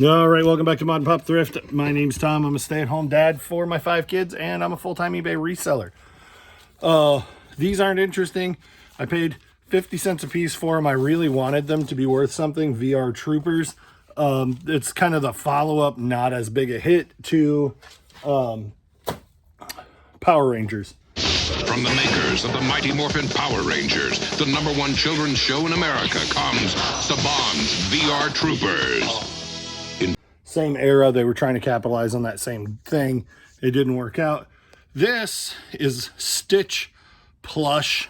All right, welcome back to Mod and Pop Thrift. My name's Tom. I'm a stay-at-home dad for my 5 kids, and I'm a full-time eBay reseller. These aren't interesting. I paid 50 cents a piece for them. I really wanted them to be worth something. VR Troopers. It's kind of the follow-up, not as big a hit to Power Rangers. From the makers of the Mighty Morphin Power Rangers, the #1 children's show in America, comes Saban's VR Troopers. Same era, they were trying to capitalize on that same thing. It didn't work out. This is Stitch plush,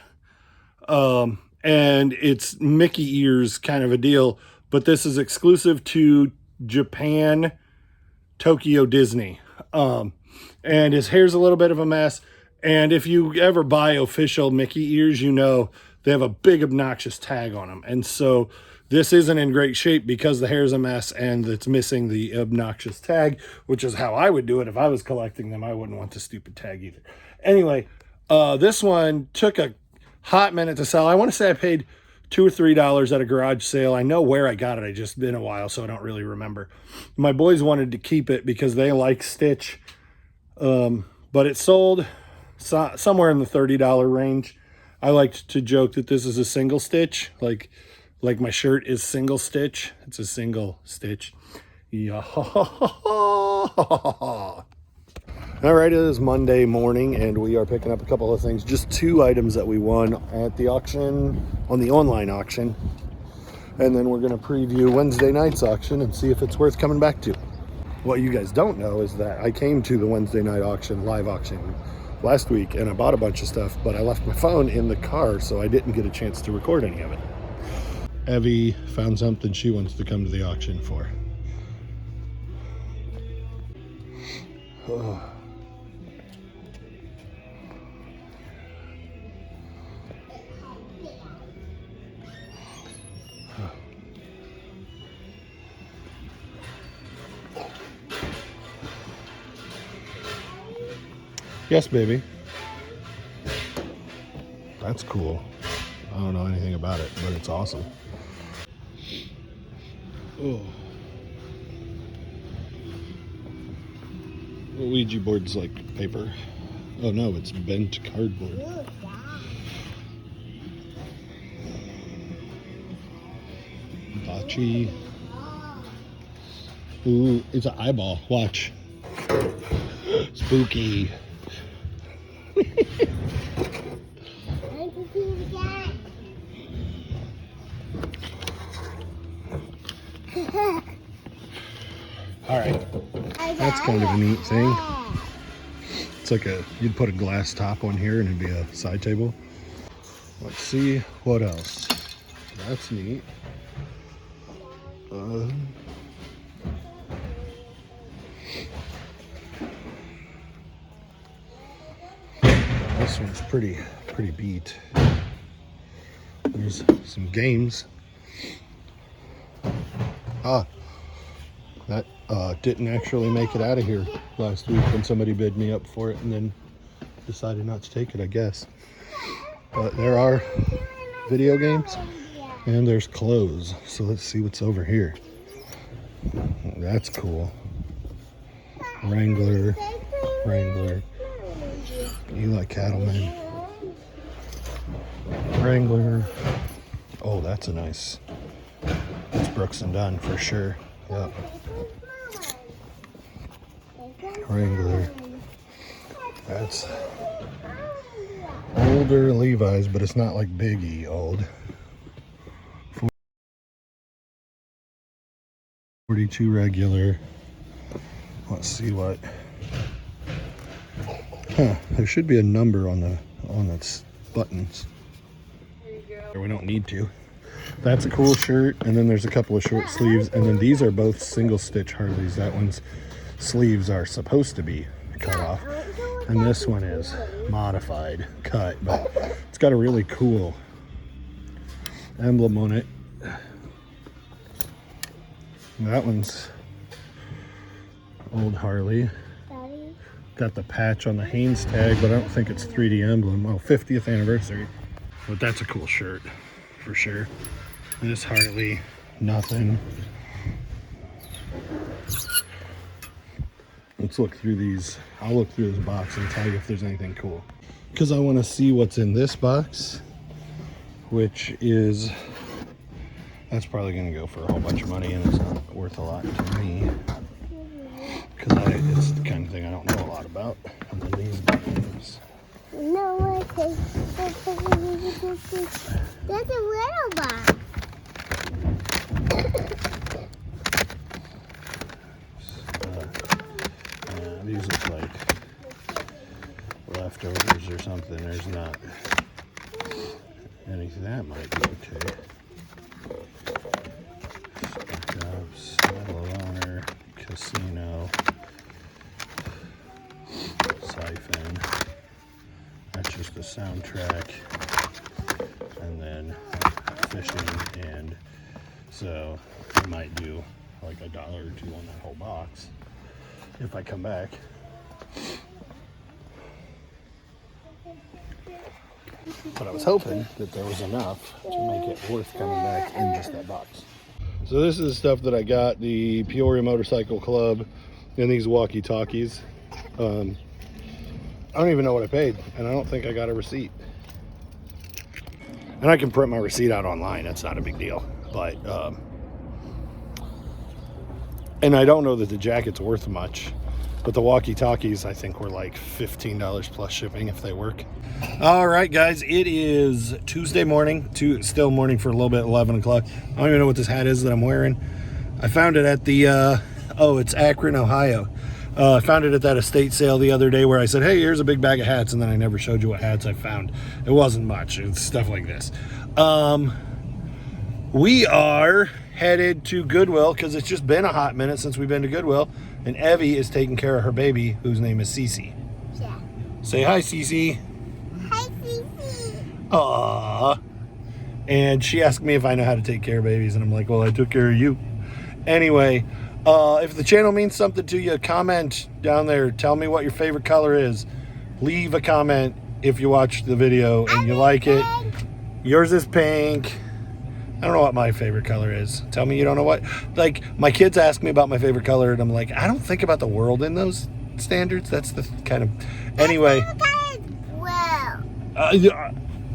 and it's Mickey ears kind of a deal, but this is exclusive to Japan, Tokyo Disney. And his hair's a little bit of a mess. And if you ever buy official Mickey ears, you know they have a big obnoxious tag on them. And so this isn't in great shape because the hair's a mess and it's missing the obnoxious tag, which is how I would do it if I was collecting them. I wouldn't want the stupid tag either. Anyway, this one took a hot minute to sell. I want to say I paid $2 or $3 at a garage sale. I know where I got it. I just been a while, so I don't really remember. My boys wanted to keep it because they like Stitch, but it sold somewhere in the $30 range. I like to joke that this is a single stitch, like my shirt is single stitch. It's a single stitch. Yeah. All right, it is Monday morning, and we are picking up a couple of things. Just 2 items that we won at the auction, on the online auction. And then we're going to preview Wednesday night's auction and see if it's worth coming back to. What you guys don't know is that I came to the Wednesday night auction, live auction, last week, and I bought a bunch of stuff, but I left my phone in the car, so I didn't get a chance to record any of it. Evie found something she wants to come to the auction for. Oh. Yes, baby. That's cool. I don't know anything about it, but it's awesome. Oh. The Ouija board's like paper. Oh no, it's bent cardboard. Bocce. Ooh, it's an eyeball. Watch. Spooky. All right, that's kind of a neat thing. It's like you'd put a glass top on here and it'd be a side table. Let's see what else. That's neat. This one's pretty beat. There's some games. That didn't actually make it out of here last week when somebody bid me up for it and then decided not to take it, I guess. But there are video games and there's clothes. So let's see what's over here. That's cool. Wrangler. Eli Cattleman. Wrangler. Oh, that's a nice. That's Brooks and Dunn for sure. Yep. Wrangler. That's older Levi's, but it's not like Biggie old. 42 regular. Let's see what. There should be a number on the buttons. We don't need to. That's a cool shirt, and then there's a couple of short sleeves, and then these are both single stitch Harleys. That one's sleeves are supposed to be cut off, and this one is modified cut, but it's got a really cool emblem on it. That one's old Harley. Got the patch on the Haynes tag, but I don't think it's 3D emblem. Oh, 50th anniversary. But that's a cool shirt for sure. This Harley, nothing. Let's look through these. I'll look through this box and tell you if there's anything cool. Because I want to see what's in this box, which is, that's probably going to go for a whole bunch of money, and it's not worth a lot to me. Because it's the kind of thing I don't know a lot about. And then these games. No, that's a little box. These look like leftovers or something. There's not anything. That might be okay. Jobs, Medal of Honor, Casino, Siphon. That's just the soundtrack. And then fishing, and so I might do like $1 or $2 on that whole box if I come back. But I was hoping that there was enough to make it worth coming back in just that box. So this is the stuff that I got, the Peoria Motorcycle Club and these walkie-talkies. I don't even know what I paid, and I don't think I got a receipt. And I can print my receipt out online, that's not a big deal. But, and I don't know that the jacket's worth much, but the walkie-talkies I think were like $15 plus shipping if they work. All right, guys, it is Tuesday morning, still morning for a little bit, 11 o'clock. I don't even know what this hat is that I'm wearing. I found it at the, it's Akron, Ohio. I found it at that estate sale the other day where I said, hey, here's a big bag of hats, and then I never showed you what hats I found. It wasn't much. It's stuff like this. We are headed to Goodwill because it's just been a hot minute since we've been to Goodwill, and Evie is taking care of her baby, whose name is Cece. Yeah. Say hi, Cece. Hi, Cece. Aww. And she asked me if I know how to take care of babies, and I'm like, well, I took care of you. Anyway, if the channel means something to you, comment down there. Tell me what your favorite color is. Leave a comment if you watched the video and you like it. Yours is pink. I don't know what my favorite color is. Tell me you don't know what. Like, my kids ask me about my favorite color, and I'm like, I don't think about the world in those standards. That's the kind of... Anyway.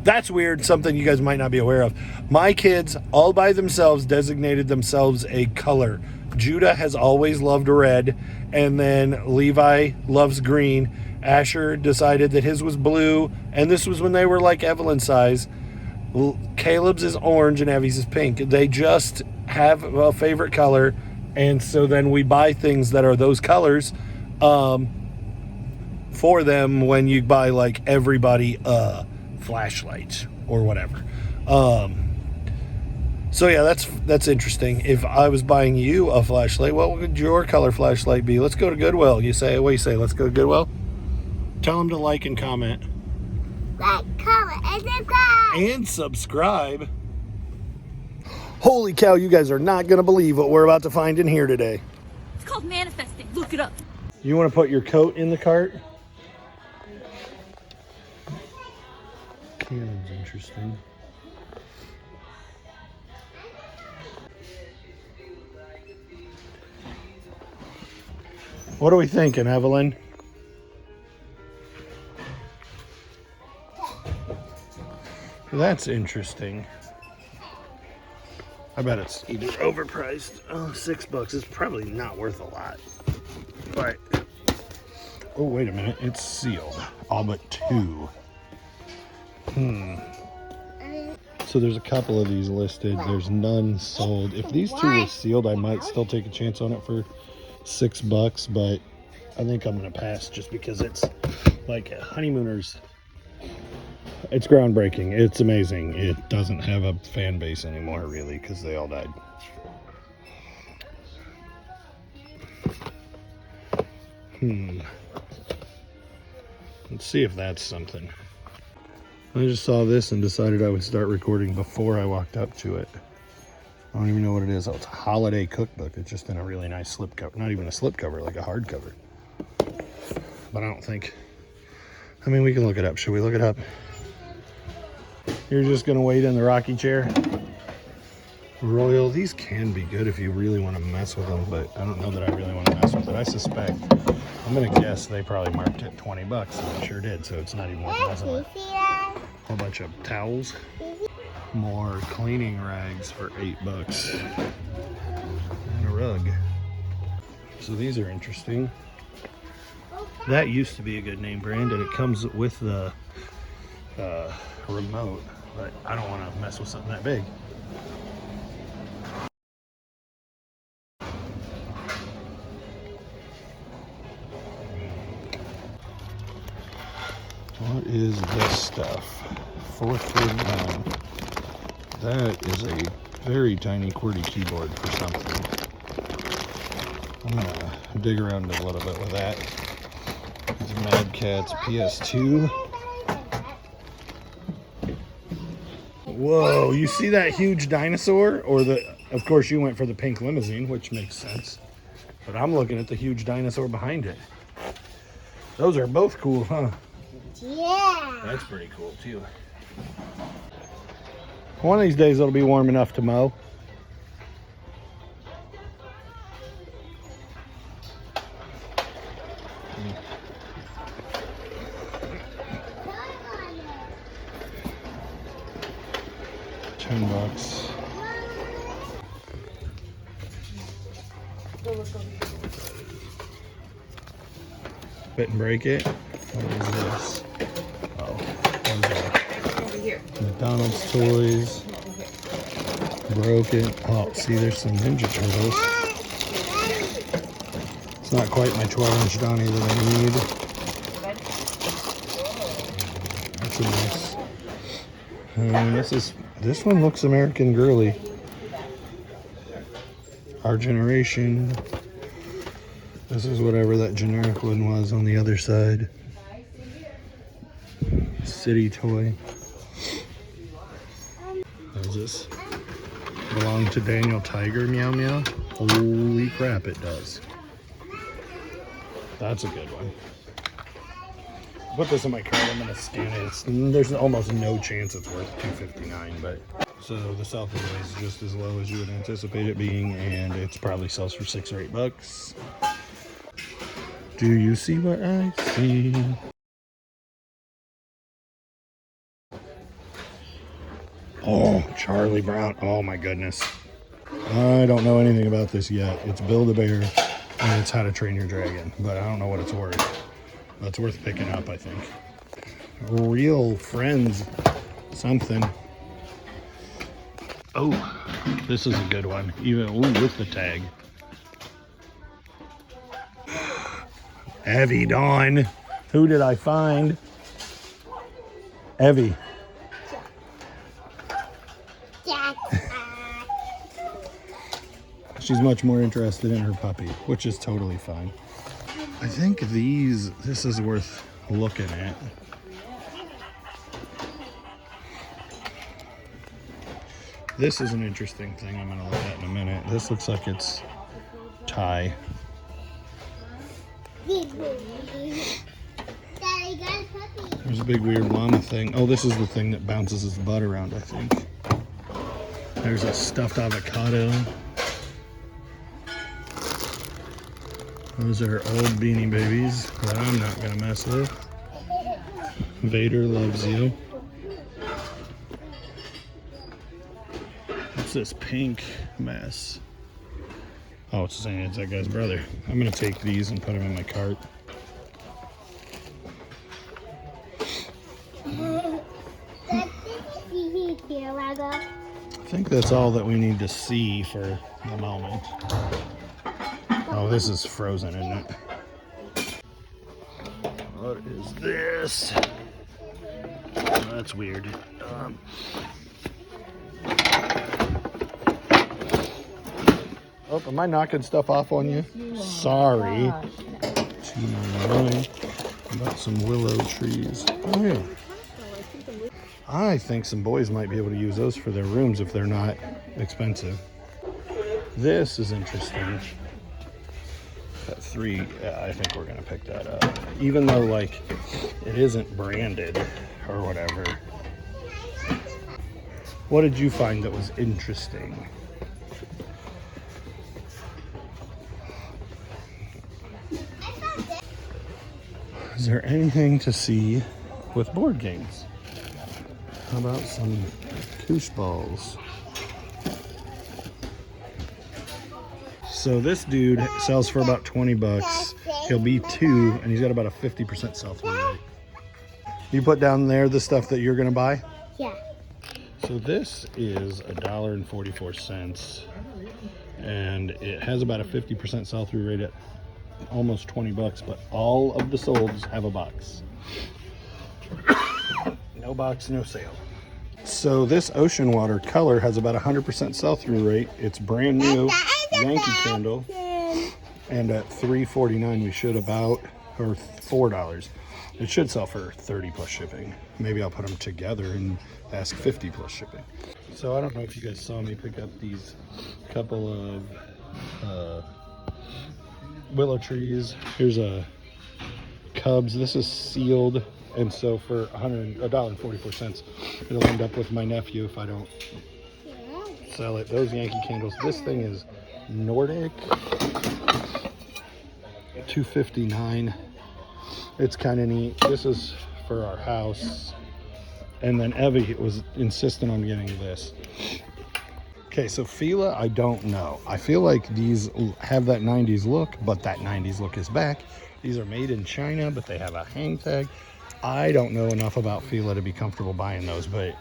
That's weird, something you guys might not be aware of. My kids, all by themselves, designated themselves a color. Judah has always loved red, and then Levi loves green. Asher decided that his was blue, and this was when they were like Evelyn size. Caleb's is orange and Evie's is pink. They just have a favorite color, and so then we buy things that are those colors for them when you buy like everybody flashlight or whatever. So yeah, that's interesting. If I was buying you a flashlight, what would your color flashlight be? Let's go to Goodwill. What do you say? Let's go to Goodwill? Tell them to like and comment. Like, comment, and subscribe. And subscribe. Holy cow, you guys are not going to believe what we're about to find in here today. It's called manifesting. Look it up. You want to put your coat in the cart? Cannon's interesting. What are we thinking, Evelyn? That's interesting. I bet it's either overpriced. Oh, $6. It's probably not worth a lot. But, oh, wait a minute. It's sealed. All but 2. So there's a couple of these listed. There's none sold. If these 2 were sealed, I might still take a chance on it for $6, but I think I'm gonna pass just because it's like Honeymooners. It's groundbreaking. It's amazing. It doesn't have a fan base anymore, really, because they all died. Let's see if that's something. I just saw this and decided I would start recording before I walked up to it. I don't even know what it is. Oh, it's a holiday cookbook. It's just in a really nice slipcover. Not even a slipcover, like a hardcover. But I don't think... I mean, we can look it up. Should we look it up? You're just going to wait in the rocky chair? Royal. These can be good if you really want to mess with them, but I don't know that I really want to mess with it. I suspect, I'm gonna guess they probably marked it 20 bucks, and they sure did, so it's not even worth messing with. See that? Whole bunch of towels. More cleaning rags for 8 bucks. And a rug. So these are interesting. That used to be a good name brand, and it comes with the remote, but I don't want to mess with something that big. What is this stuff? $4.49. That is a very tiny QWERTY keyboard for something. I'm gonna dig around a little bit with that. These Mad Catz PS2. Whoa, you see that huge dinosaur? Or of course you went for the pink limousine, which makes sense. But I'm looking at the huge dinosaur behind it. Those are both cool, huh? Yeah. That's pretty cool too. One of these days it'll be warm enough to mow. $10. Bit and break it. What is this? Oh, those are Over here. McDonald's toys. Broke it. Oh, see, there's some Ninja Turtles. It's not quite my 12-inch Donnie that I need. That's a nice. This one looks American Girly. Our Generation. This is whatever that generic one was on the other side. City toy. Does this belong to Daniel Tiger? Meow meow. Holy crap, it does. That's a good one. Put this in my cart. I'm gonna scan it. There's almost no chance it's worth $2.59, but so the South is just as low as you would anticipate it being, and it's probably sells for $6 or $8. Do you see what I see? Oh, Charlie Brown. Oh my goodness. I don't know anything about this yet. It's Build-A-Bear and it's How to Train Your Dragon, but I don't know what it's worth. That's worth picking up, I think. Real Friends something. Oh, this is a good one. Even with the tag. Evie Dawn. Who did I find? Evie. She's much more interested in her puppy, which is totally fine. I think this is worth looking at. This is an interesting thing I'm gonna look at in a minute. This looks like it's Thai. There's a big weird llama thing. Oh, this is the thing that bounces his butt around, I think. There's a stuffed avocado. Those are old Beanie Babies that I'm not gonna mess with. Vader Loves You. What's this pink mess? Oh, it's saying it's that guy's brother. I'm gonna take these and put them in my cart. I think that's all that we need to see for the moment. Oh, this is frozen, isn't it? What is this? Oh, that's weird. Oh, am I knocking stuff off on you? Sorry. $2.99. Got some willow trees. Oh, yeah. I think some boys might be able to use those for their rooms if they're not expensive. This is interesting. That 3, I think we're gonna pick that up. Even though like it isn't branded or whatever. What did you find that was interesting? Is there anything to see with board games? How about some koosh balls? So this dude sells for about 20 bucks. He'll be 2, and he's got about a 50% sell-through rate. You put down there the stuff that you're gonna buy? Yeah. So this is $1.44, and it has about a 50% sell-through rate at almost 20 bucks, but all of the solds have a box. No box, no sale. So this ocean water color has about 100% sell-through rate. It's brand new Yankee Candle, and at $3.49 we should about, or $4. It should sell for 30 plus shipping. Maybe I'll put them together and ask 50 plus shipping. So I don't know if you guys saw me pick up these couple of willow trees. Here's a Cubs. This is sealed, and so for $1.44, it'll end up with my nephew if I don't sell it. Those Yankee Candles. This thing is Nordic, $2.59. It's kind of neat. This is for our house, and then Evie was insistent on getting this. Okay, so Fila, I don't know. I feel like these have that 90s look, but that 90s look is back. These are made in China, but they have a hang tag. I don't know enough about Fila to be comfortable buying those, but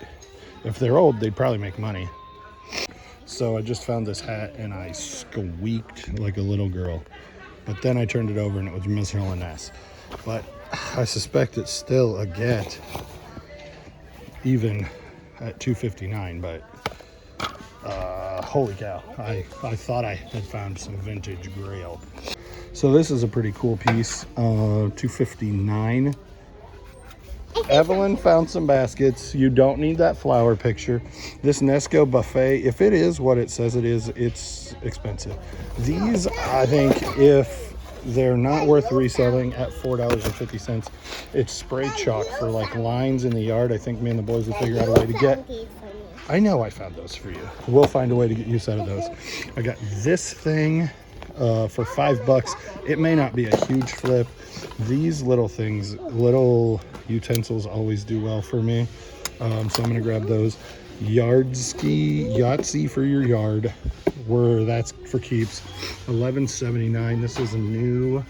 if they're old, they'd probably make money. So I just found this hat and I squeaked like a little girl. But then I turned it over and it was Miss Helen-S. But I suspect it's still a get, even at $2.59. But holy cow, I thought I had found some vintage grail. So this is a pretty cool piece, $2.59. Evelyn found some baskets. You don't need that flower picture. This Nesco buffet, if it is what it says it is, it's expensive. These, I think, if they're not worth reselling at $4.50, it's spray chalk for like lines in the yard. I think me and the boys will figure out a way to get. I know I found those for you. We'll find a way to get use out of those. I got this thing for $5. It may not be a huge flip. These little things, little utensils always do well for me. So I'm gonna grab those. Yahtzee for your yard, where that's for keeps. $11.79. This is a new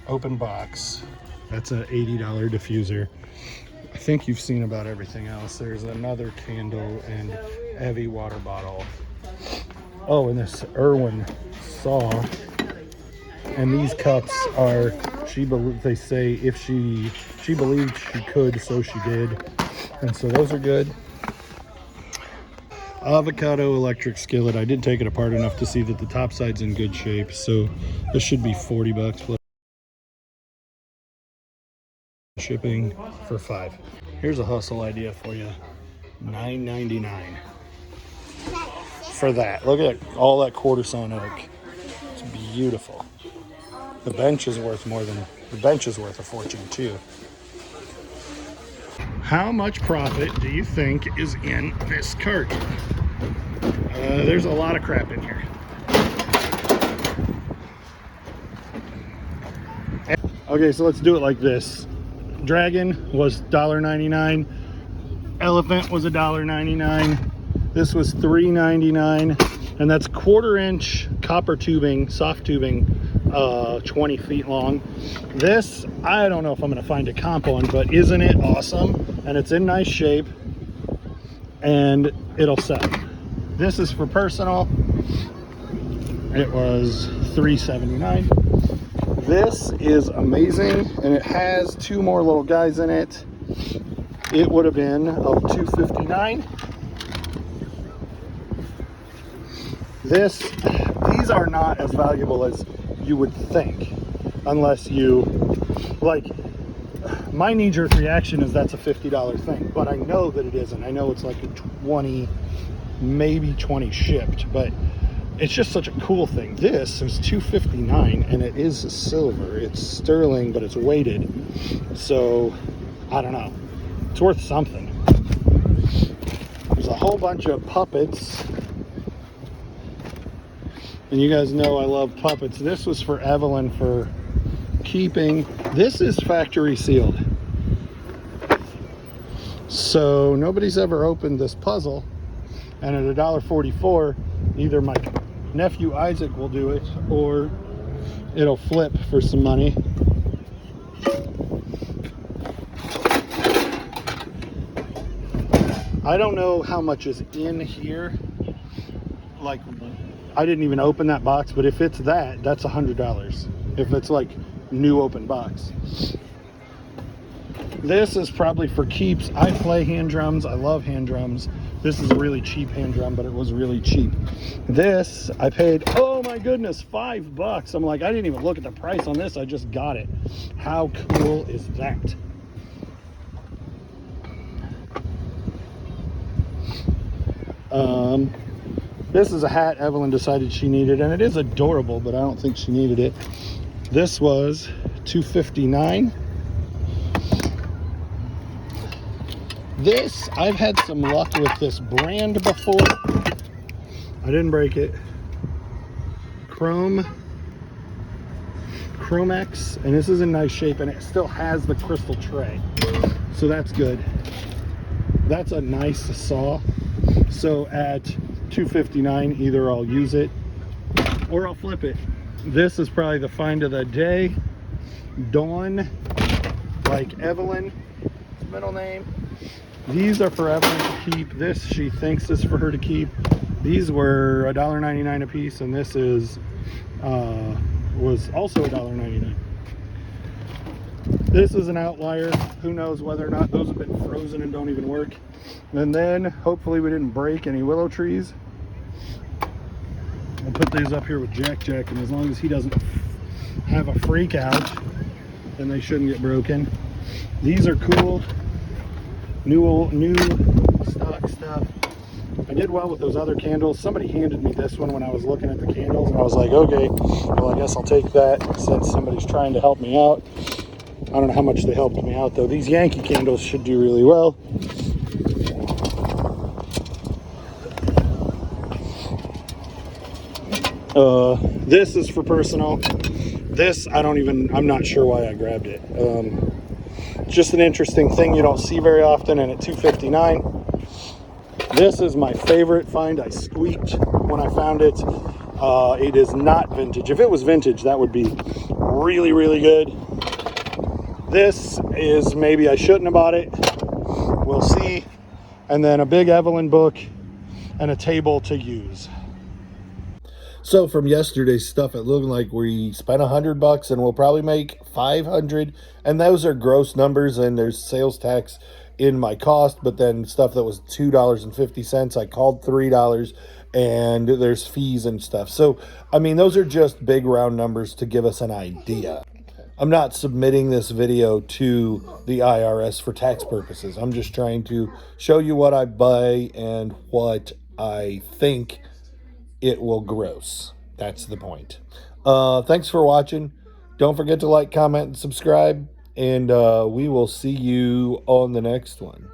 open box. That's an $80 diffuser. I think you've seen about everything else. There's another candle and heavy water bottle. Oh, and this Irwin saw. And these cups are, they say if she believed she could, so she did. And so those are good. Avocado electric skillet. I did take it apart enough to see that the top side's in good shape. So this should be 40 bucks plus shipping for $5. Here's a hustle idea for you. $9.99 for that. Look at all that quarter sawn oak. It's beautiful. The bench is worth a fortune too. How much profit do you think is in this cart? There's a lot of crap in here. Okay, so let's do it like this. Dragon was $1.99. Elephant was $1.99. This was $3.99, and that's 1/4-inch copper tubing, soft tubing, 20 feet long. This, I don't know if I'm gonna find a comp on, but isn't it awesome? And it's in nice shape, and it'll sell. This is for personal. It was $3.79. This is amazing, and it has 2 more little guys in it. It would have been $2.59. These are not as valuable as you would think, unless you, like, my knee-jerk reaction is that's a $50 thing, but I know that it isn't. I know it's like a 20, maybe 20 shipped, but it's just such a cool thing. This is $2.59, and it is silver. It's sterling, but it's weighted, so I don't know. It's worth something. There's a whole bunch of puppets. And you guys know I love puppets. This was for Evelyn for keeping, this is factory sealed. So nobody's ever opened this puzzle. And at $1.44, either my nephew Isaac will do it or it'll flip for some money. I don't know how much is in here. Like, I didn't even open that box, but if it's that, that's $100. If it's like new open box. This is probably for keeps. I play hand drums. I love hand drums. This is a really cheap hand drum, but it was really cheap. This, I paid, oh my goodness, $5. I'm like, I didn't even look at the price on this. I just got it. How cool is that? This is a hat Evelyn decided she needed, and it is adorable, but I don't think she needed it. This was $2.59. This, I've had some luck with this brand before. I didn't break it. Chromex, and this is in nice shape, and it still has the crystal tray, so that's good. That's a nice saw. So at $2.59, either I'll use it or I'll flip it. This is probably the find of the day. Dawn, like Evelyn, middle name. These are for Evelyn to keep. This she thinks is for her to keep. These were $1.99 a piece, and this is was also $1.99. This is an outlier. Who knows whether or not those have been frozen and don't even work. And then hopefully we didn't break any willow trees. I'll put these up here with Jack, and as long as he doesn't have a freak out, then they shouldn't get broken. These are cool. New stock stuff. I did well with those other candles. Somebody handed me this one when I was looking at the candles, and I was like, okay, well, I guess I'll take that since somebody's trying to help me out. I don't know how much they helped me out, though. These Yankee candles should do really well. This is for personal. This, I'm not sure why I grabbed it. Just an interesting thing you don't see very often, and at $2.59. This is my favorite find. I squeaked when I found it. It is not vintage. If it was vintage, that would be really, really good. This is, maybe I shouldn't have bought it. We'll see. And then a big Evelyn book and a table to use. So from yesterday's stuff, it looked like we spent $100 and we'll probably make $500. And those are gross numbers, and there's sales tax in my cost. But then stuff that was $2.50, I called $3, and there's fees and stuff. So, I mean, those are just big round numbers to give us an idea. I'm not submitting this video to the IRS for tax purposes. I'm just trying to show you what I buy and what I think it will gross. That's the point. Thanks for watching. Don't forget to like, comment, and subscribe, and we will see you on the next one.